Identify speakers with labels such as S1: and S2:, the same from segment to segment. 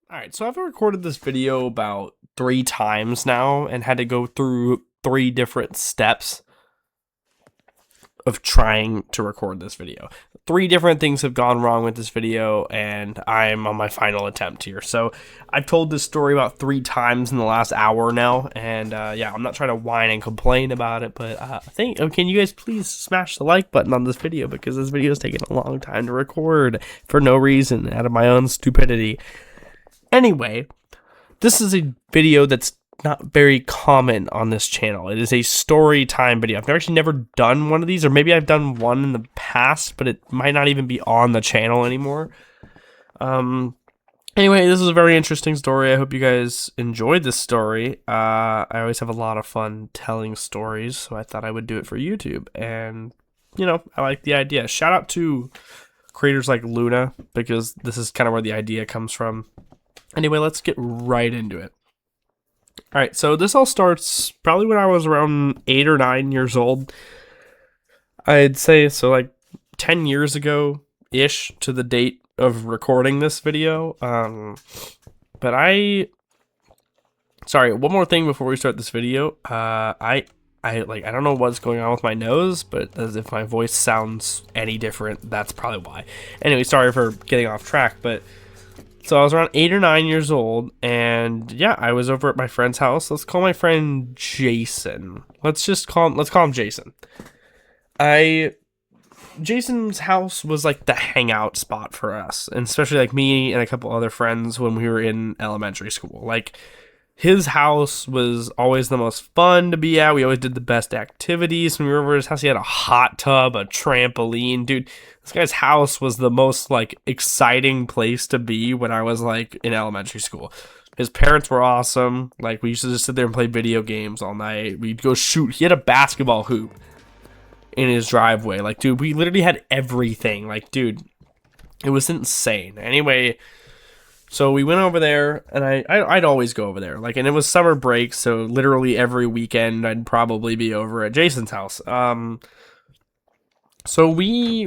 S1: Alright, so I've recorded this video about 3 times now and had to go through 3 different steps of trying to record this video. 3 different things have gone wrong with this video, and I'm on my final attempt here. So I've told this story about 3 times in the last hour now, and yeah, I'm not trying to whine and complain about it, but I think, can you guys please smash the like button on this video, because this video is taking a long time to record for no reason, out of my own stupidity. Anyway, this is a video that's not very common on this channel. It is a story time video. I've actually never done one of these, or maybe I've done one in the past, but it might not even be on the channel anymore. Anyway, this is a very interesting story. I hope you guys enjoyed this story. I always have a lot of fun telling stories, so I thought I would do it for YouTube. And, I like the idea. Shout out to creators like Luna, because this is kind of where the idea comes from. Anyway, let's get right into it. Alright, so this all starts probably when I was around 8 or 9 years old. I'd say, so like 10 years ago-ish to the date of recording this video. Sorry, one more thing before we start this video. I don't know what's going on with my nose, but as if my voice sounds any different, that's probably why. Anyway, sorry for getting off track, but so I was around 8 or 9 years old, and yeah, I was over at my friend's house. Let's call my friend Jason. Let's call him Jason. Jason's house was like the hangout spot for us, and especially like me and a couple other friends when we were in elementary school. Like, his house was always the most fun to be at. We always did the best activities. When we were over at his house, he had a hot tub, a trampoline. Dude, this guy's house was the most, like, exciting place to be when I was, like, in elementary school. His parents were awesome. Like, we used to just sit there and play video games all night. We'd go shoot. He had a basketball hoop in his driveway. Like, dude, we literally had everything. Like, dude, it was insane. Anyway, so we went over there, and I'd always go over there. Like, and it was summer break, so literally every weekend I'd probably be over at Jason's house. So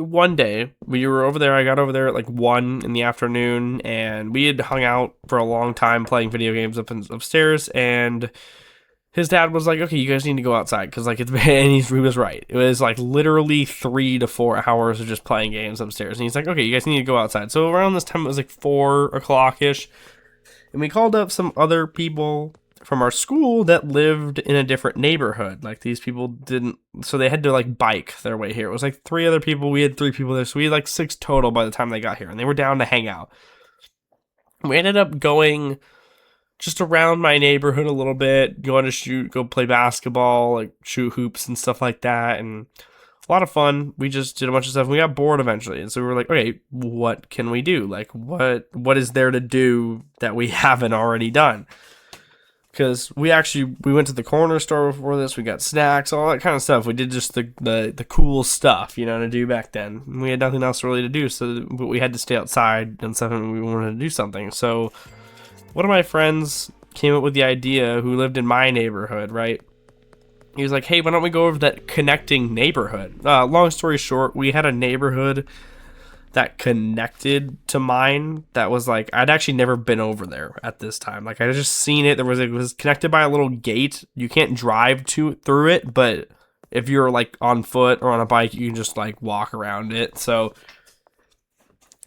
S1: one day, we were over there. I got over there at like 1 in the afternoon, and we had hung out for a long time playing video games upstairs, and his dad was like, okay, you guys need to go outside, because like and he was right. It was like literally 3 to 4 hours of just playing games upstairs, and he's like, okay, you guys need to go outside. So around this time, it was like 4 o'clock ish, and we called up some other people from our school that lived in a different neighborhood. Like, these people didn't, so they had to like bike their way here. It was like 3 other people. We had 3 people there, so we had like 6 total by the time they got here, and they were down to hang out. We ended up going just around my neighborhood a little bit, going to go play basketball, like shoot hoops and stuff like that, and a lot of fun. We just did a bunch of stuff. We got bored eventually, and so we were like, okay, what can we do? Like, what is there to do that we haven't already done? Because we went to the corner store before this. We got snacks, all that kind of stuff. We did just the cool stuff, to do back then. We had nothing else really to do, but we had to stay outside and stuff, and we wanted to do something. So one of my friends came up with the idea, who lived in my neighborhood, right? He was like, hey, why don't we go over that connecting neighborhood? Long story short, we had a neighborhood that connected to mine that was like, I'd actually never been over there at this time. Like, I had just seen it. It was connected by a little gate. You can't drive through it, but if you're like on foot or on a bike, you can just like walk around it. So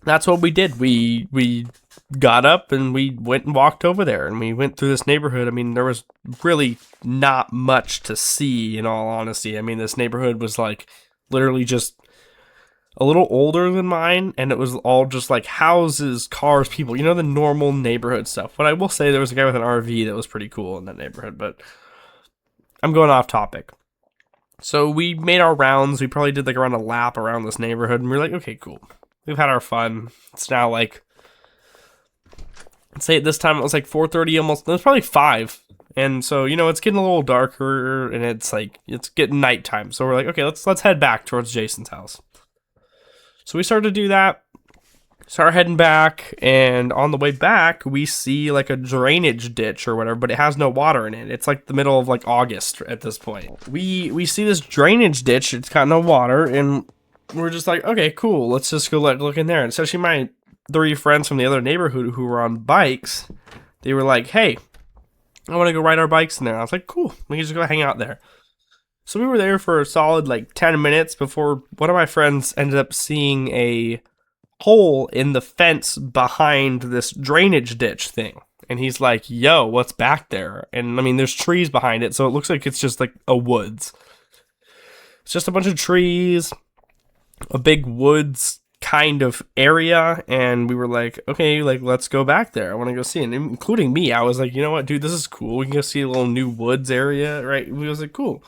S1: that's what we did. We got up and we went and walked over there, and we went through this neighborhood. I mean, there was really not much to see, in all honesty. I mean, this neighborhood was like literally just a little older than mine, and it was all just like houses, cars, people, the normal neighborhood stuff. But I will say there was a guy with an RV that was pretty cool in that neighborhood, but I'm going off topic. So we made our rounds. We probably did like around a lap around this neighborhood, and we were like, okay, cool. We've had our fun. It's now like, let's say at this time it was like 4:30 almost. It was probably 5. And so, it's getting a little darker, and it's getting nighttime. So we're like, okay, let's head back towards Jason's house. So we started to do that. Start heading back, and on the way back, we see like a drainage ditch or whatever, but it has no water in it. It's like the middle of like August at this point. We see this drainage ditch. It's got no water, and we're just like, okay, cool. Let's just go look in there. And especially my three friends from the other neighborhood who were on bikes, they were like, hey, I want to go ride our bikes in there. I was like, cool, we can just go hang out there. So we were there for a solid like 10 minutes before one of my friends ended up seeing a hole in the fence behind this drainage ditch thing. And he's like, yo, what's back there? And I mean, there's trees behind it, so it looks like it's just like a woods. It's just a bunch of trees, a big woods kind of area, and we were like, okay, like let's go back there. I want to go see it. And including me, I was like, you know what, dude, this is cool. We can go see a little new woods area, right? We was like, cool.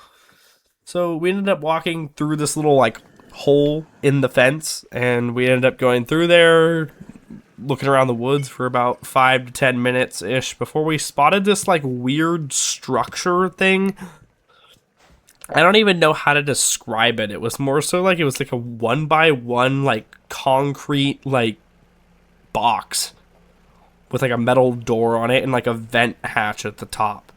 S1: So we ended up walking through this little like hole in the fence, and we ended up going through there, looking around the woods for about 5 to 10 minutes ish before we spotted this like weird structure thing. I don't even know how to describe it. It was more so like it was like a 1x1 like concrete like box with like a metal door on it and like a vent hatch at the top.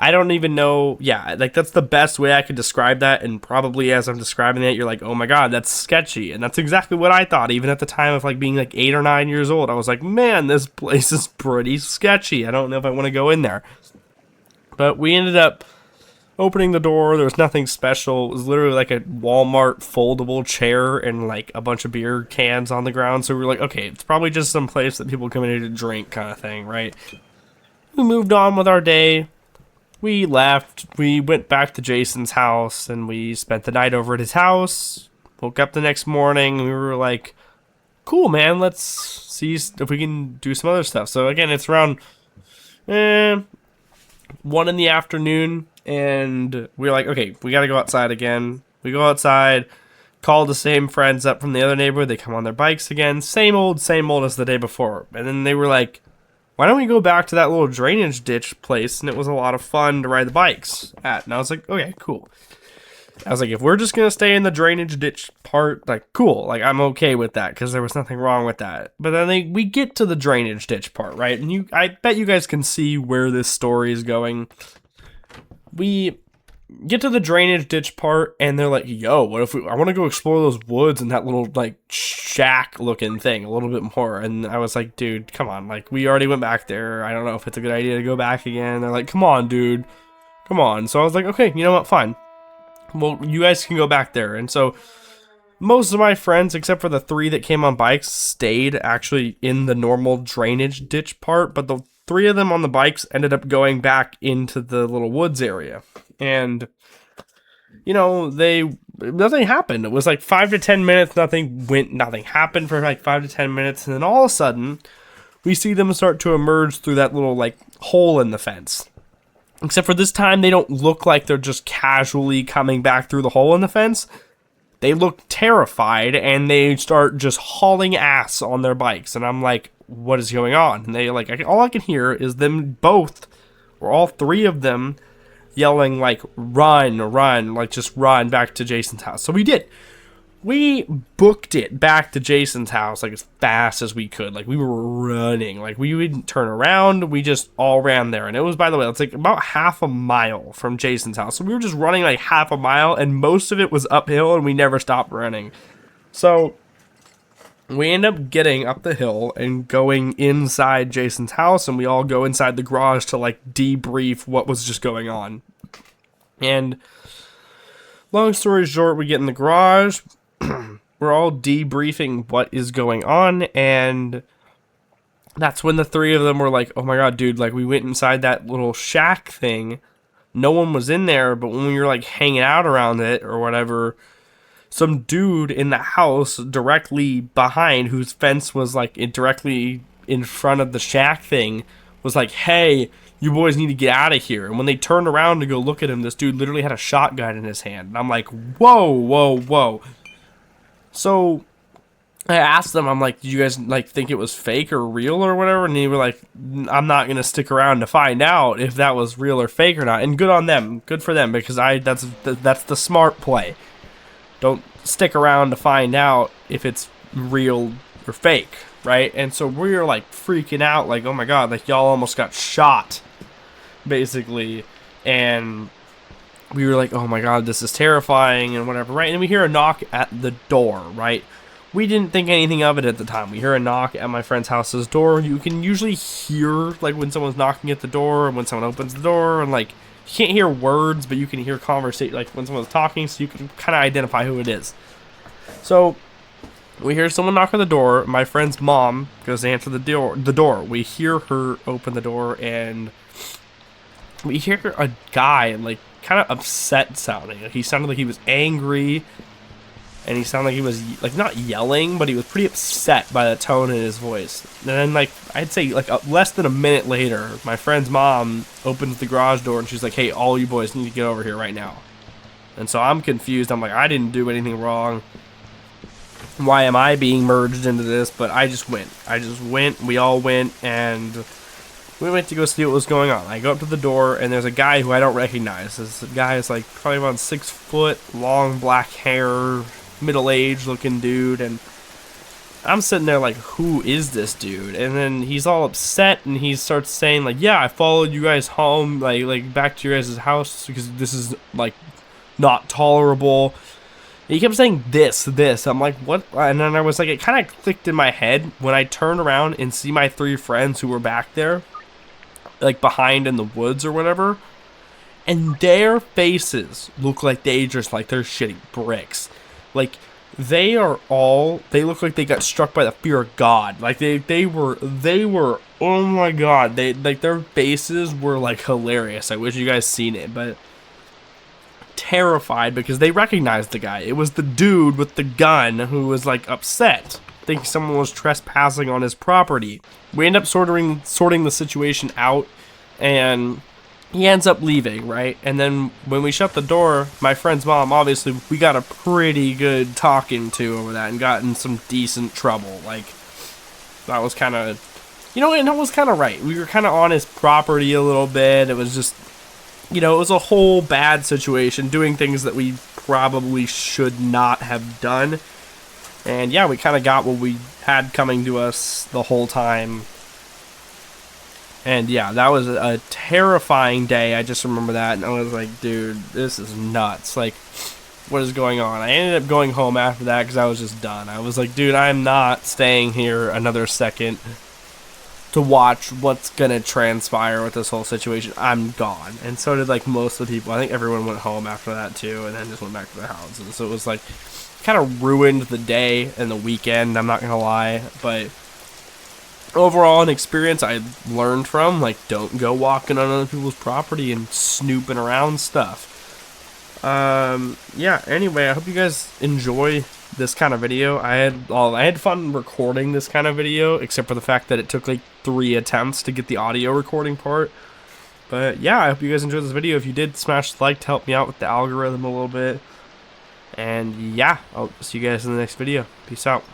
S1: I don't even know. Yeah, like that's the best way I could describe that. And probably as I'm describing it, you're like, oh my God, that's sketchy. And that's exactly what I thought. Even at the time of like being like 8 or 9 years old, I was like, man, this place is pretty sketchy. I don't know if I want to go in there. But we ended up opening the door. There was nothing special. It was literally like a Walmart foldable chair and like a bunch of beer cans on the ground. So we were like, okay, it's probably just some place that people come in here to drink kind of thing, right? We moved on with our day. We left, we went back to Jason's house, and we spent the night over at his house. Woke up the next morning, and we were like, cool, man, let's see if we can do some other stuff. So again, it's around 1 in the afternoon, and we're like, okay, we gotta go outside again. We go outside, call the same friends up from the other neighborhood. They come on their bikes again. Same old as the day before. And then they were like, why don't we go back to that little drainage ditch place? And it was a lot of fun to ride the bikes at. And I was like, okay, cool. I was like, if we're just going to stay in the drainage ditch part, like, cool. Like, I'm okay with that because there was nothing wrong with that. But then we get to the drainage ditch part, right? And I bet you guys can see where this story is going. We get to the drainage ditch part, and they're like, yo, what if I want to go explore those woods and that little like shack looking thing a little bit more. And I was like, dude, come on, like we already went back there. I don't know if it's a good idea to go back again. They're like, come on, dude, come on. So I was like, okay, you know what, fine, well, you guys can go back there. And so most of my friends, except for the 3 that came on bikes, stayed actually in the normal drainage ditch part, but the 3 of them on the bikes ended up going back into the little woods area. And, you know, nothing happened. It was like 5 to 10 minutes, nothing happened for like 5 to 10 minutes, and then all of a sudden, we see them start to emerge through that little, like, hole in the fence. Except for this time, they don't look like they're just casually coming back through the hole in the fence. They look terrified, and they start just hauling ass on their bikes, and I'm like, what is going on? And they, like, all I can hear is them both, or all 3 of them, yelling like run, like just run back to Jason's house. So we did. We booked it back to Jason's house like as fast as we could. Like we were running. Like we didn't turn around. We just all ran there. And it was, by the way, it's like about half a mile from Jason's house. So we were just running like half a mile, and most of it was uphill, and we never stopped running. So we end up getting up the hill and going inside Jason's house, and we all go inside the garage to like debrief what was just going on. And long story short, we get in the garage, we're all debriefing what is going on, and that's when the 3 of them were like, oh my God, dude, like we went inside that little shack thing, no one was in there, but when we were like hanging out around it or whatever, some dude in the house directly behind, whose fence was like directly in front of the shack thing, was like, hey, you boys need to get out of here. And when they turned around to go look at him, this dude literally had a shotgun in his hand. And I'm like, whoa. So I asked them, I'm like, did you guys like think it was fake or real or whatever? And they were like, I'm not going to stick around to find out if that was real or fake or not. And good on them. Good for them, because that's the smart play. Don't stick around to find out if it's real or fake, right? And so we were like freaking out, like, oh my God, like y'all almost got shot, basically. And we were like, oh my God, this is terrifying and whatever, right? And we hear a knock at the door, right? we didn't think anything of it at the time. We hear a knock at my friend's house's door. You can usually hear like when someone's knocking at the door and when someone opens the door, and like you can't hear words, but you can hear conversation like when someone's talking, so you can kind of identify who it is. So we hear someone knock on the door. My friend's mom goes to answer the door. We hear her open the door, and we hear a guy like kind of upset sounding. Like, he sounded like he was angry. And he sounded like he was, like, not yelling, but he was pretty upset by the tone in his voice. And then, like, I'd say, like, less than a minute later, my friend's mom opens the garage door, and she's like, hey, all you boys need to get over here right now. And so I'm confused. I'm like, I didn't do anything wrong. Why am I being merged into this? But I just went. We all went, and we went to go see what was going on. I go up to the door, and there's a guy who I don't recognize. This guy is, like, probably around 6 foot, long black hair, middle-aged looking dude, and I'm sitting there like, who is this dude? And then he's all upset, and he starts saying like, yeah, I followed you guys home, like back to your guys' house because this is like not tolerable. And he kept saying this. I'm like, what? And then I was like, it kind of clicked in my head when I turned around and see my 3 friends who were back there, like behind in the woods or whatever, and their faces look like they just like they're shitting bricks. Like, they look like they got struck by the fear of God. Like, they were, oh my God. Their faces were, like, hilarious. I wish you guys seen it, but terrified because they recognized the guy. It was the dude with the gun who was, like, upset, thinking someone was trespassing on his property. We end up sorting the situation out, and he ends up leaving, right? And then when we shut the door, my friend's mom, obviously, we got a pretty good talking to over that and got in some decent trouble. Like, that was kind of, and that was kind of right. We were kind of on his property a little bit. It was just, it was a whole bad situation, doing things that we probably should not have done. And yeah, we kind of got what we had coming to us the whole time. And yeah, that was a terrifying day. I just remember that, and I was like, dude, this is nuts. Like, what is going on? I ended up going home after that because I was just done. I was like, dude, I'm not staying here another second to watch what's going to transpire with this whole situation. I'm gone. And so did, like, most of the people. I think everyone went home after that, too, and then just went back to their houses. So it was, like, kind of ruined the day and the weekend, I'm not going to lie, but overall an experience I learned from, like, don't go walking on other people's property and snooping around stuff. Yeah, anyway, I hope you guys enjoy this kind of video. I had fun recording this kind of video, except for the fact that it took like 3 attempts to get the audio recording part. But yeah, I hope you guys enjoyed this video. If you did, smash the like to help me out with the algorithm a little bit. And yeah, I'll see you guys in the next video. Peace out.